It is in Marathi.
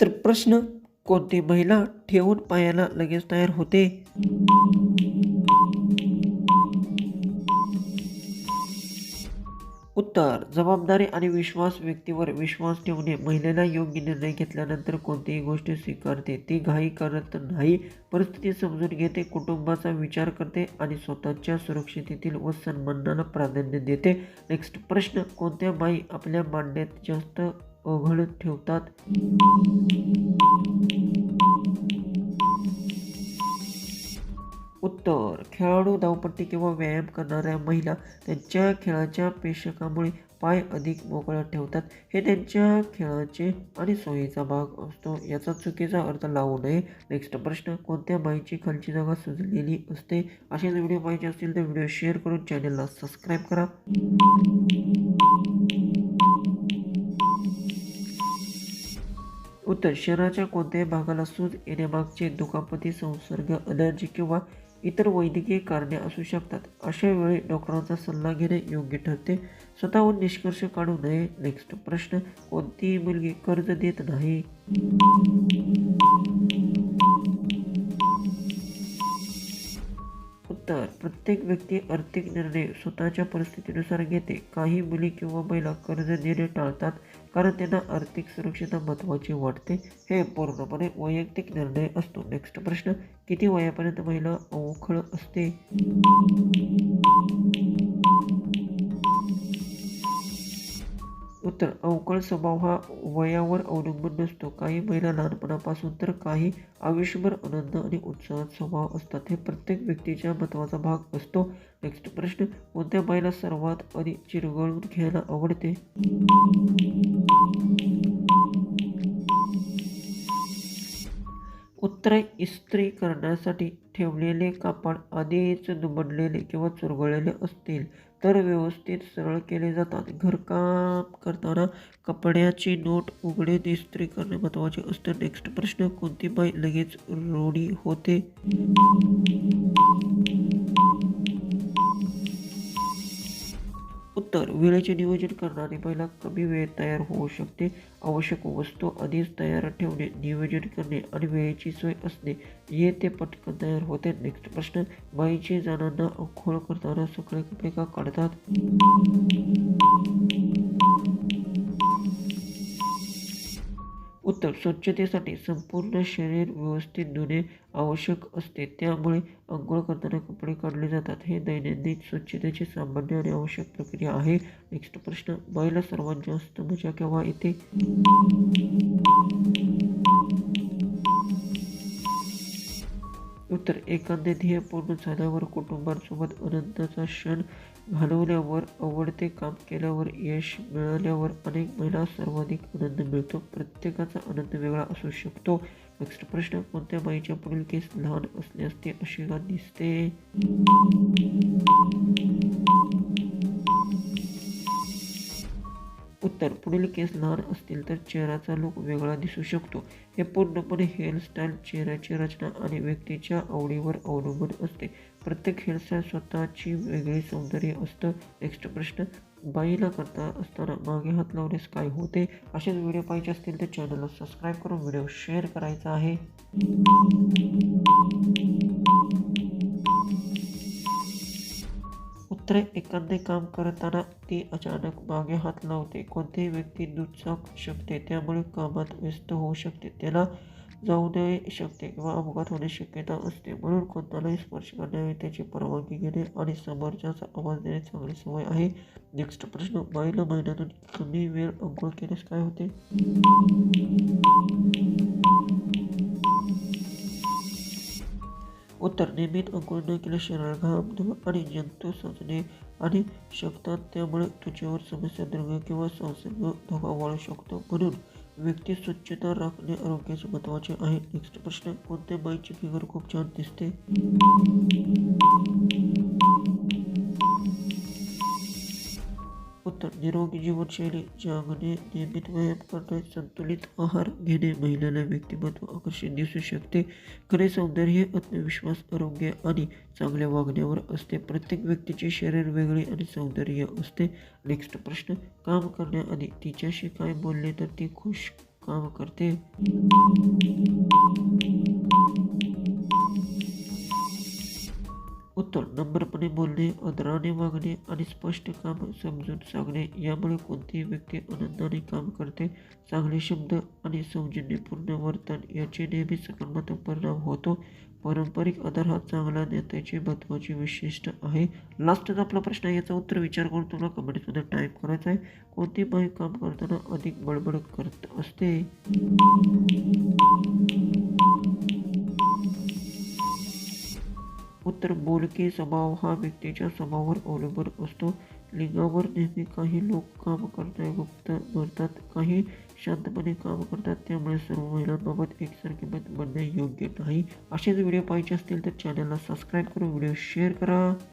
तर प्रश्न, कोणती महिला ठेवून पायाला लगेच तयार होते? उत्तर, जबाबदारी आणि विश्वास. व्यक्तीवर विश्वास ठेवणे. महिलेला योग्य निर्णय घेतल्यानंतर कोणतीही गोष्ट स्वीकारते. ती घाई करत नाही, परिस्थिती समजून घेते, कुटुंबाचा विचार करते आणि स्वतःच्या सुरक्षिततेतील व सन्मानाला प्राधान्य देते. नेक्स्ट प्रश्न, कोणत्या बाई आपल्या मांड्यात जास्त ओघळ ठेवतात? उत्तर, खेळाडू, धावपट्टी किंवा व्यायाम करणाऱ्या महिला त्यांच्या खेळाच्या पेशकामुळे पाय अधिक मोकळा ठेवतात. हे त्यांच्या खेळाचे आणि सोयीचा भाग असतो. याचा चुकीचा अर्थ लावू नये. नेक्स्ट प्रश्न, कोणत्या बाईची खालची जागा सुजलेली असते? असेच व्हिडिओ पाहिजे असतील तर व्हिडिओ शेअर करून चॅनलला सबस्क्राईब करा. उत्तर, शरीराच्या कोणत्याही भागाला सूज येण्यामागचे दुखापती, संसर्ग, ॲलर्जी किंवा इतर वैद्यकीय कारणे असू शकतात. अशा वेळी डॉक्टरांचा सल्ला घेणे योग्य ठरते. स्वतःहून निष्कर्ष काढू नये. नेक्स्ट प्रश्न, कोणतीही मुलगी कर्ज देत नाही? उत्तर, प्रत्येक व्यक्ती आर्थिक निर्णय स्वतःच्या परिस्थितीनुसार घेते. काही मुली किंवा महिला कर्ज देणे टाळतात कारण त्यांना आर्थिक सुरक्षितता महत्त्वाची वाटते. हे पूर्णपणे वैयक्तिक निर्णय असतो. नेक्स्ट प्रश्न, किती वयापर्यंत महिला अवखळ असते? उत्तर, अवकळ स्वभाव हा वयावर अवलंबून नसतो. काही महिला लहानपणापासून तर काही आयुष्यभर आनंद आणि उत्साहात स्वभाव असतात. हे प्रत्येक व्यक्तीच्या महत्त्वाचा भाग असतो. नेक्स्ट प्रश्न, कोणत्या बाईला सर्वात आधी चिरगळून घ्यायला आवडते? उत्तर, इस्त्री करण्यासाठी ठेवलेले कापड आधीच दुमडलेले किंवा चुरगळलेले असतील तर व्यवस्थित सरळ केले जातात. घरकाम करताना कपड्याची नोट उघडे इस्त्री करणे महत्त्वाचे असते. नेक्स्ट प्रश्न, कोणती बाई लगेच रूढी होते? उत्तर, वेळेचे नियोजन करणारी महिला कमी वेळेत तयार होऊ शकते. आवश्यक वस्तू आधीच तयार ठेवणे, नियोजन करणे आणि वेळेची सोय असणे हे ते पटकन तयार होते. नेक्स्ट प्रश्न, बाईचे जणांना आंघोळ करताना सगळे कपडे का काढतात? उत्तर, स्वच्छतेसाठी संपूर्ण शरीर व्यवस्थित धुणे आवश्यक असते. त्यामुळे अंघोळ करताना कपडे काढले जातात. हे दैनंदिन स्वच्छतेची सामान्य आणि आवश्यक प्रक्रिया आहे. नेक्स्ट प्रश्न, बाईला सर्वात जास्त मजा केव्हा येते? उत्तर, एखादे ध्येय पूर्ण झाल्यावर, कुटुंबासोबत आनंदाचा क्षण घालवल्यावर, आवडते काम केल्यावर, यश मिळाल्यावर. अनेक महिला सर्वाधिक आनंद मिळतो. प्रत्येकाचा आनंद वेगळा असू शकतो. नेक्स्ट प्रश्न, कोणत्या बाईच्या पुढील केस लहान असल्यास ते असे का दिसते? उत्तर, पुढील केस लहान असतील तर चेहऱ्याचा लूक वेगळा दिसू शकतो. हे पूर्णपणे हेअरस्टाईल, चेहऱ्याची रचना आणि व्यक्तीच्या आवडीवर अवलंबून असते. प्रत्येक हेअरस्टाईल स्वतःची वेगळी सौंदर्य असतं. नेक्स्ट प्रश्न, बाईला करता असताना मागे हात लावल्यास काय होते? असेच व्हिडिओ पाहिजे असतील तर चॅनलला सबस्क्राईब करून व्हिडिओ शेअर करायचा आहे. उत्तर, एखादे काम करताना ती अचानक मागे हात लावते. कोणतीही व्यक्ती दुचाकू शकते, त्यामुळे कामात व्यस्त होऊ शकते. त्याला जाऊ नये शकते किंवा अपघात होण्याची शक्यता असते. म्हणून कोणालाही स्पर्श करण्यावेळी त्याची परवानगी घेणे आणि समोरच्याचा आवाज देणे चांगली सवय आहे. नेक्स्ट प्रश्न, बाईला महिन्यातून कमी वेळ अंघोळ केल्यास काय होते? उत्तर, नियमित अंघोळ न केल्यास शरीरात घाम, धूळ आणि जंतू साचणे आणि शकतात. त्यामुळे त्वचेवर समस्या, दुर्गंध किंवा संसर्ग धोका वाढू शकतो. म्हणून व्यक्ती स्वच्छता राखणे आरोग्याचे महत्त्वाचे आहे. नेक्स्ट प्रश्न, कोणत्या बाईची फिगर खूप छान दिसते? उत्तर, निरोगी जीवनशैली जगणे, नियमित व्यायाम करणे, संतुलित आहार घेणे महिलाला व्यक्तिमत्व आकर्षित दिसू शकते. खरे सौंदर्य हे आत्मविश्वास, आरोग्य आणि चांगल्या वागण्यावर असते. प्रत्येक व्यक्तीचे शरीर वेगळे आणि सौंदर्य असते. नेक्स्ट प्रश्न, काम करण्याआधी तिच्याशी काय बोलले तर ती खुश काम करते? उत्तर नम्रपणे बोलणे, आदराने वागणे आणि स्पष्ट काम समजून सांगणे यामुळे कोणतीही व्यक्ती आनंदाने काम करते. चांगले शब्द आणि सौजन्यपूर्ण वर्तन याचे नेहमी सकारात्मक परिणाम होतो. पारंपरिक आदर हा चांगला नेत्याची महत्त्वाची वैशिष्ट्य आहे. लास्टचा आपला प्रश्न आहे, याचा उत्तर विचार करून तुम्हाला कमेंट्समध्ये टाईप करायचा आहे. कोणती बाई काम करताना अधिक बडबड करत असते? उत्तर बोलके स्वभाव हा व्यक्तीच्या स्वभावावर अवलंबून असतो. लिंगावर नेहमी काही लोक काम करताना गुप्त बोलतात, काही शांतपणे काम करतात. त्यामुळे सर्व महिलांबाबत एकसारखे मत बनणे योग्य नाही. असेच व्हिडिओ पाहायचे असतील तर चॅनलला सबस्क्राईब करून व्हिडिओ शेअर करा.